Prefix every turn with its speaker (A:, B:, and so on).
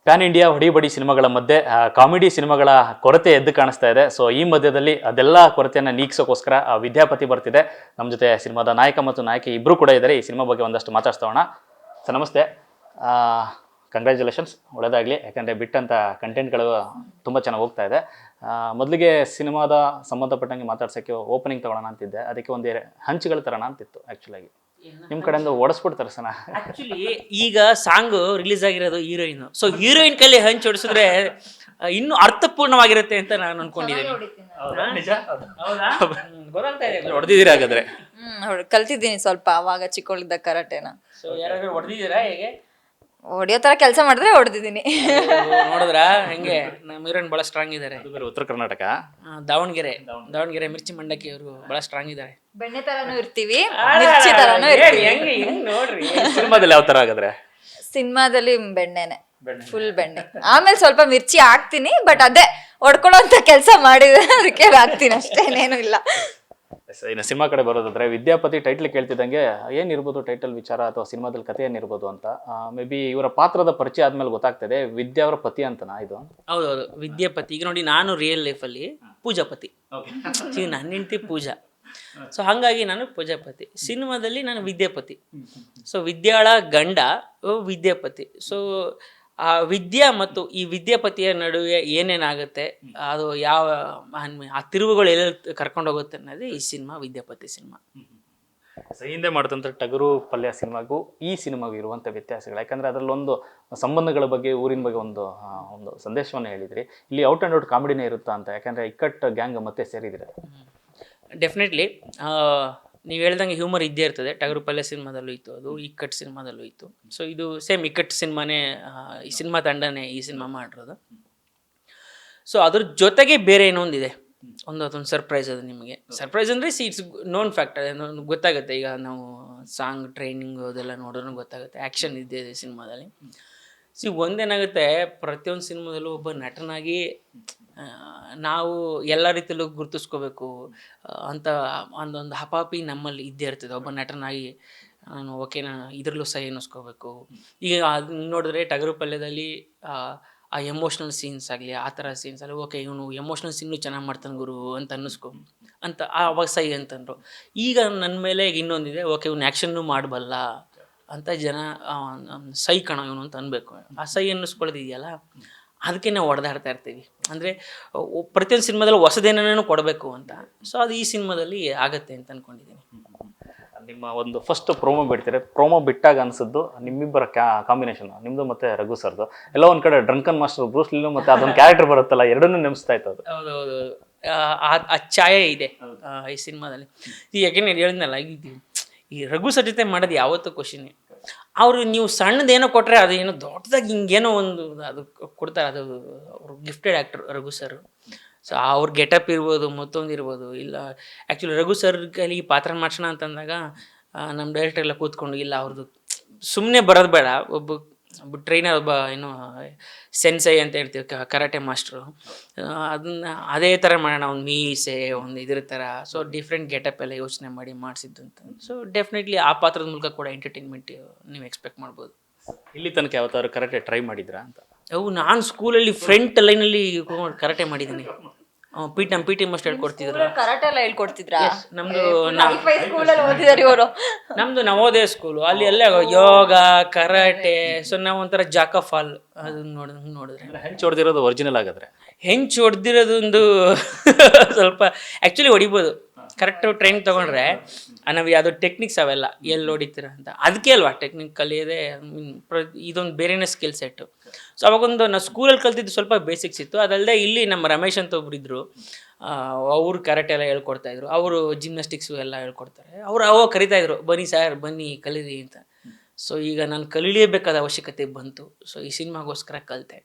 A: PAN India ಹೊಡಿಬಡಿ ಸಿನಿಮಾಗಳ ಮಧ್ಯೆ comedy ಸಿನಿಮಾಗಳ ಕೊರತೆ ಎದ್ದು ಕಾಣಿಸ್ತಾ ಇದೆ. ಸೊ ಈ ಮಧ್ಯದಲ್ಲಿ ಅದೆಲ್ಲ ಕೊರತೆಯನ್ನು ನೀಗಿಸೋಕ್ಕೋಸ್ಕರ ವಿದ್ಯಾಪತಿ ಬರ್ತಿದೆ. ನಮ್ಮ ಜೊತೆ ಸಿನಿಮಾದ ನಾಯಕ ಮತ್ತು ನಾಯಕಿ ಇಬ್ಬರು ಕೂಡ ಇದ್ದಾರೆ. ಈ ಸಿನಿಮಾ ಬಗ್ಗೆ ಒಂದಷ್ಟು ಮಾತಾಡ್ಸೋಣ. ಸರ್ ನಮಸ್ತೆ, ಕಂಗ್ರ್ಯಾಚುಲೇಷನ್ಸ್, ಒಳ್ಳೆಯದಾಗಲಿ. ಯಾಕಂದರೆ ಬಿಟ್ಟಂಥ ಕಂಟೆಂಟ್ಗಳು ತುಂಬ ಚೆನ್ನಾಗಿ ಹೋಗ್ತಾ ಇದೆ. ಮೊದಲಿಗೆ ಸಿನಿಮಾದ ಸಂಬಂಧಪಟ್ಟಂಗೆ ಮಾತಾಡ್ಸೋಕ್ಕೆ ಓಪನಿಂಗ್ ತೊಗೊಳ್ಳೋಣ ಅಂತಿದ್ದೆ. ಅದಕ್ಕೆ ಒಂದು ಹಂಚುಗಳ ತರೋಣ ಅಂತಿತ್ತು. ಆ್ಯಕ್ಚುಲಾಗಿ ನಿಮ್ಮ ಕಡೆಯಿಂದ ಓಡಿಸ್ಬಿಡ್ತಾರೆ ಸರ್.
B: ಆಕ್ಚುಲಿ ಈಗ ಸಾಂಗ್ ರಿಲೀಸ್ ಆಗಿರೋದು ಹೀರೋಯಿನ್, ಸೊ ಹೀರೋಯಿನ್ ಕೈಲಿ ಹಂಚ್ ಹೊಡಿಸಿದ್ರೆ ಇನ್ನೂ ಅರ್ಥಪೂರ್ಣವಾಗಿರುತ್ತೆ ಅಂತ ನಾನು ಅನ್ಕೊಂಡಿದ್ದೀನಿ. ಗೊತ್ತಾಗ್ತಾ ಇದೆ
A: ಹೊಡೆದಿದ್ದೀರಾ ಹಾಗಾದ್ರೆ?
C: ಕಲ್ತಿದ್ದೀನಿ ಸ್ವಲ್ಪ ಅವಾಗ ಚಿಕ್ಕವಳಿದ್ದ ಕರಾಟೆನ.
B: ಸೊ ಯಾರಾದ್ರೂ ಹೊಡೆದಿದ್ದೀರಾ? ಹೇಗೆ
C: ಹೊಡಿಯೋ ತರ ಕೆಲಸ ಮಾಡಿದ್ರೆ ಹೊಡೆದಿದ್ದೀನಿ.
B: ನೋಡಿದ್ರ ಹೆಂಗೆ ನಮ್ಮ ಹೀರೋಯಿನ್ ಬಹಳ ಸ್ಟ್ರಾಂಗ್ ಇದ್ದಾರೆ.
A: ಉತ್ತರ ಕರ್ನಾಟಕ,
B: ದಾವಣಗೆರೆ ಮಿರ್ಚಿ ಮಂಡಕ್ಕಿ ಅವರು ಬಹಳ ಸ್ಟ್ರಾಂಗ್ ಇದ್ದಾರೆ.
C: ಬೆಣ್ಣೆ ತರಾನು ಇರ್ತೀವಿ, ಮಿರ್ಚಿ ತರಾನು ಇರ್ತೀವಿ.
B: ಹೆಂಗೆ ನೋಡ್ರಿ.
A: ಸಿನಿಮಾದಲ್ಲಿ ಯಾವ ಥರ ಹಾಗಾದ್ರೆ?
C: ಸಿನಿಮಾದಲ್ಲಿ ಬೆಣ್ಣೆನೆ, ಫುಲ್ ಬೆಣ್ಣೆ. ಆಮೇಲೆ ಸ್ವಲ್ಪ ಮಿರ್ಚಿ ಹಾಕ್ತೀನಿ, ಬಟ್ ಅದೇ ಹೊಡ್ಕೊಳ್ಳೋಂತ ಕೆಲಸ ಮಾಡಿದ್ರೆ ಅದಕ್ಕೆ ಹಾಕ್ತೀನಿ ಅಷ್ಟೇ, ಏನೇನು ಇಲ್ಲ.
A: ಇನ್ನು ಸಿನಿಮಾ ಕಡೆ ಬರೋದಾದ್ರೆ, ವಿದ್ಯಾಪತಿ ಟೈಟ್ಲ್ ಕೇಳ್ತಿದ್ದಂಗೆ ಏನಿರ್ಬೋದು ಟೈಟಲ್ ವಿಚಾರ ಅಥವಾ ಸಿನಿಮಾದಲ್ಲಿ ಕಥೆ ಏನಿರ್ಬೋದು ಅಂತ. ಮೇ ಬಿ ಇವರ ಪಾತ್ರದ ಪರಿಚಯ ಆದ್ಮೇಲೆ ಗೊತ್ತಾಗ್ತದೆ ವಿದ್ಯಾ ಅವರ ಪತಿ ಅಂತನಾ ಇದು?
B: ಹೌದೌದು, ವಿದ್ಯಾಪತಿ. ಈಗ ನೋಡಿ, ನಾನು ರಿಯಲ್ ಲೈಫಲ್ಲಿ ಪೂಜಾಪತಿ, ನನ್ನ ಹೆಂಡತಿ ಪೂಜಾ. ಸೊ ಹಾಗಾಗಿ ನಾನು ಪೂಜಾಪತಿ, ಸಿನಿಮಾದಲ್ಲಿ ನಾನು ವಿದ್ಯಾಪತಿ. ಸೊ ವಿದ್ಯಾಳ ಗಂಡ ವಿದ್ಯಾಪತಿ. ಸೊ ಆ ವಿದ್ಯಾ ಮತ್ತು ಈ ವಿದ್ಯಾಪತಿಯ ನಡುವೆ ಏನೇನಾಗುತ್ತೆ, ಅದು ಯಾವ ಆ ತಿರುವುಗಳು ಎಲ್ಲ ಕರ್ಕೊಂಡು ಹೋಗುತ್ತೆ ಅನ್ನೋದೇ ಈ ಸಿನಿಮಾ, ವಿದ್ಯಾಪತಿ ಸಿನಿಮಾ.
A: ಹಿಂದೆ ಮಾಡಿದಂಥ ಟಗರು ಪಲ್ಯ ಸಿನಿಮಾಗೂ ಈ ಸಿನಿಮಾಗೂ ಇರುವಂಥ ವ್ಯತ್ಯಾಸಗಳು, ಯಾಕಂದರೆ ಅದರಲ್ಲೊಂದು ಸಂಬಂಧಗಳ ಬಗ್ಗೆ, ಊರಿನ ಬಗ್ಗೆ ಒಂದು ಸಂದೇಶವನ್ನು ಹೇಳಿದ್ರಿ. ಇಲ್ಲಿ ಔಟ್ ಆ್ಯಂಡ್ ಔಟ್ ಕಾಮಿಡಿನೇ ಇರುತ್ತಾ ಅಂತ? ಯಾಕಂದರೆ ಇಕ್ಕಟ್ಟು ಗ್ಯಾಂಗ್ ಮತ್ತೆ ಸೇರಿದ್ರೆ
B: ಡೆಫಿನೆಟ್ಲಿ ನೀವು ಹೇಳ್ದಂಗೆ ಹ್ಯೂಮರ್ ಇದ್ದೇ ಇರ್ತದೆ. ಟಗರು ಪಲ್ಯ ಸಿನಿಮಾದಲ್ಲೂ ಇತ್ತು, ಅದು ಇಕ್ಕಟ್ಟು ಸಿನಿಮಾದಲ್ಲೂ ಇತ್ತು. ಸೊ ಇದು ಸೇಮ್ ಇಕ್ಕಟ್ಟು ಸಿನಿಮಾನೇ, ಈ ಸಿನಿಮಾ ತಂಡನೇ ಈ ಸಿನಿಮಾ ಮಾಡಿರೋದು. ಸೊ ಅದ್ರ ಜೊತೆಗೆ ಬೇರೆ ಇನ್ನೊಂದಿದೆ, ಅದೊಂದು ಸರ್ಪ್ರೈಸ್. ಅದು ನಿಮಗೆ ಸರ್ಪ್ರೈಸ್ ಅಂದರೆ ಇಟ್ಸ್ ನೋನ್ ಫ್ಯಾಕ್ಟರ್, ಗೊತ್ತಾಗುತ್ತೆ. ಈಗ ನಾವು ಸಾಂಗ್ ಟ್ರೈನಿಂಗ್ ಅದೆಲ್ಲ ನೋಡಿದ್ರೂ ಗೊತ್ತಾಗುತ್ತೆ, ಆ್ಯಕ್ಷನ್ ಇದೆ ಸಿನಿಮಾದಲ್ಲಿ. ಒಂದೇನಾಗುತ್ತೆ, ಪ್ರತಿಯೊಂದು ಸಿನಿಮಾದಲ್ಲೂ ಒಬ್ಬ ನಟನಾಗಿ ನಾವು ಎಲ್ಲ ರೀತಿಯಲ್ಲೂ ಗುರುತಿಸ್ಕೋಬೇಕು ಅಂತ ಒಂದೊಂದು ಹಪಾಪಿ ನಮ್ಮಲ್ಲಿ ಇದ್ದೇ ಇರ್ತದೆ. ಒಬ್ಬ ನಟನಾಗಿ ನಾನು ನಾನು ಇದರಲ್ಲೂ ಸಹ ಅನ್ನಿಸ್ಕೋಬೇಕು. ಈಗ ಅದು ನೋಡಿದ್ರೆ ಟಗರು ಪಲ್ಯದಲ್ಲಿ ಆ ಎಮೋಷ್ನಲ್ ಸೀನ್ಸ್ ಆಗಲಿ, ಆ ಥರ ಸೀನ್ಸ್ ಆಗಲಿ, ಇವನು ಎಮೋಷ್ನಲ್ ಸೀನು ಚೆನ್ನಾಗಿ ಮಾಡ್ತಾನೆ ಗುರು ಅಂತ ಅನ್ನಿಸ್ಕೊ ಅಂತ ಅವಾಗ ಸೈ ಅಂತಂದರು. ಈಗ ನನ್ನ ಮೇಲೆ ಇನ್ನೊಂದಿದೆ, ಇವ್ನು ಆ್ಯಕ್ಷನ್ನು ಮಾಡಬಲ್ಲ ಅಂತ ಜನ ಸೈ ಕಣ ಇವನು ಅಂತ ಅನ್ಬೇಕು. ಆ ಸೈ ಅನ್ನಿಸ್ಕೊಳ್ಳೋದಿದೆಯಲ್ಲ, ಅದಕ್ಕೆ ನಾವು ಹೊಡೆದಾಡ್ತಾ ಇರ್ತೀವಿ. ಅಂದರೆ ಪ್ರತಿಯೊಂದು ಸಿನಿಮಾದಲ್ಲಿ ಹೊಸದೇನೇನೋ ಕೊಡಬೇಕು ಅಂತ. ಸೊ ಅದು ಈ ಸಿನಿಮಾದಲ್ಲಿ ಆಗತ್ತೆ ಅಂತ ಅಂದ್ಕೊಂಡಿದ್ದೀನಿ.
A: ನಿಮ್ಮ ಒಂದು ಫಸ್ಟ್ ಪ್ರೋಮೋ ಬಿಡ್ತೀರಿ, ಪ್ರೋಮೋ ಬಿಟ್ಟಾಗ ಅನಿಸಿದ್ದು ನಿಮ್ಮಿಬ್ಬರ ಕಾಂಬಿನೇಷನ್, ನಿಮ್ಮದು ಮತ್ತು ರಘು ಸರ್ದು. ಎಲ್ಲ ಒಂದು ಕಡೆ ಡ್ರಂಕನ್ ಮಾಸ್ಟರ್ ಬ್ರೂಸ್ ಲೀ ಮತ್ತು ಅದೊಂದು ಕ್ಯಾರೆಕ್ಟರ್ ಬರುತ್ತಲ್ಲ, ಎರಡನ್ನೂ ನೆನೆಸ್ತಾ ಇತ್ತು ಅದು.
B: ಹೌದೌದು, ಆ ಛಾಯೆ ಇದೆ ಈ ಸಿನಿಮಾದಲ್ಲಿ. ಈ ಯಾಕೆಂದ್ರೆ ಹೇಳಿದ್ನಲ್ಲ, ಈ ರಘು ಸರ್ ಜೊತೆ ಮಾಡೋದು ಯಾವತ್ತೂ ಖುಷಿನೇ. ಅವರು ನೀವು ಸಣ್ಣದೇನೋ ಕೊಟ್ಟರೆ ಅದು ಏನೋ ದೊಡ್ಡದಾಗಿ ಹಿಂಗೇನೋ ಒಂದು ಅದು ಕೊಡ್ತಾರೆ. ಅದು ಅವರು gifted actor Raghu sir. So ಅವ್ರ ಗೆಟಪ್ ಇರ್ಬೋದು, ಮತ್ತೊಂದು ಇರ್ಬೋದು. ಇಲ್ಲ ಆ್ಯಕ್ಚುಲಿ ರಘು ಸರ್ ಕೈಲಿ ಈ ಪಾತ್ರ ಮಾಡ್ಸೋಣ ಅಂತಂದಾಗ ನಮ್ಮ ಡೈರೆಕ್ಟರ್ ಎಲ್ಲ ಕೂತ್ಕೊಂಡು, ಇಲ್ಲ ಅವ್ರದ್ದು ಸುಮ್ಮನೆ ಬರೋದು ಬೇಡ, ಒಬ್ಬ ಟ್ರೈನರ್, ಒಬ್ಬ ಏನೋ ಸೆನ್ಸೈ ಅಂತ ಹೇಳ್ತೀವಿ, ಕರಾಟೆ ಮಾಸ್ಟ್ರು, ಅದನ್ನು ಅದೇ ಥರ ಮಾಡೋಣ, ಒಂದು ಮೀಸೆ ಒಂದು ಇದ್ರ ಥರ. ಸೊ ಡಿಫ್ರೆಂಟ್ ಗೆಟಪ್ ಎಲ್ಲ ಯೋಚನೆ ಮಾಡಿ ಮಾಡಿಸಿದ್ದು ಅಂತ. ಸೊ ಡೆಫಿನೆಟ್ಲಿ ಆ ಪಾತ್ರದ ಮೂಲಕ ಕೂಡ ಎಂಟರ್ಟೈನ್ಮೆಂಟ್ ನೀವು ಎಕ್ಸ್ಪೆಕ್ಟ್ ಮಾಡ್ಬೋದು.
A: ಇಲ್ಲಿ ತನಕ ಯಾವತ್ತಾದ್ರು ಕರಾಟೆ ಟ್ರೈ ಮಾಡಿದ್ರಾ ಅಂತ?
B: ನಾನು ಸ್ಕೂಲಲ್ಲಿ ಫ್ರಂಟ್ ಲೈನಲ್ಲಿ ಕರಾಟೆ ಮಾಡಿದ್ದೀನಿ. ನಮ್ಮ ಪಿ ಟಿ ಮಾಸ್ಟರ್ ಹೇಳ್ಕೊಡ್ತಿದ್ರು.
C: ಕರಾಟೆ ಎಲ್ಲ ಹೇಳ್ಕೊಡ್ತಿದ್ರಾ?
B: ನಮ್ದು
C: ಸ್ಕೂಲಲ್ಲಿ ಓದಿದಾರೆ ಇವರು.
B: ನಮ್ದು ನವೋದಯ ಸ್ಕೂಲು, ಅಲ್ಲಿ ಎಲ್ಲ ಯೋಗ ಕರಾಟೆ. ಸೊ ನಾವು ಒಂಥರ ಜಾಕ್ ಆಫ್ ಆಲ್. ಅದನ್ನ ನೋಡಿದ್ರೆ
A: ಹೆಂಚು ಹೊಡೆದಿರೋದು ಒರಿಜಿನಲ್ ಆಗಾದ್ರೆ?
B: ಹೆಂಚು ಹೊಡೆದಿರೋದೊಂದು ಸ್ವಲ್ಪ ಆ್ಯಕ್ಚುಲಿ ಹೊಡಿಬೋದು, ಕರೆಕ್ಟ್ ಟ್ರೈನಿಂಗ್ ತೊಗೊಂಡ್ರೆ. ನಾವು ಯಾವುದೋ ಟೆಕ್ನಿಕ್ಸ್ ಅವೆಲ್ಲ ಎಲ್ಲಿ ಹೊಡಿತೀರ ಅಂತ, ಅದಕ್ಕೆ ಅಲ್ವಾ ಟೆಕ್ನಿಕ್ ಕಲಿಯೋದೇ. ಇದೊಂದು ಬೇರೆನೇ ಸ್ಕಿಲ್ ಸೆಟ್ಟು. ಸೊ ಅವಾಗೊಂದು ನಾವು ಸ್ಕೂಲಲ್ಲಿ ಕಲ್ತಿದ್ದು ಸ್ವಲ್ಪ ಬೇಸಿಕ್ಸ್ ಇತ್ತು. ಅದಲ್ಲದೆ ಇಲ್ಲಿ ನಮ್ಮ ರಮೇಶ್ ಅಂತ ಒಬ್ರು ಇದ್ದರು, ಅವರು ಕರಾಟೆ ಎಲ್ಲ ಹೇಳ್ಕೊಡ್ತಾಯಿದ್ರು. ಅವರು ಜಿಮ್ನಾಸ್ಟಿಕ್ಸು ಎಲ್ಲ ಹೇಳ್ಕೊಡ್ತಾರೆ. ಅವಾಗ ಕರಿತಾಯಿದ್ರು, ಬನ್ನಿ ಸರ್ ಬನ್ನಿ ಕಲೀರಿ ಅಂತ. ಸೊ ಈಗ ನಾನು ಕಲೀಲೇಬೇಕಾದ ಅವಶ್ಯಕತೆ ಬಂತು. ಸೊ ಈ ಸಿನಿಮಾಗೋಸ್ಕರ ಕಲಿತೆ.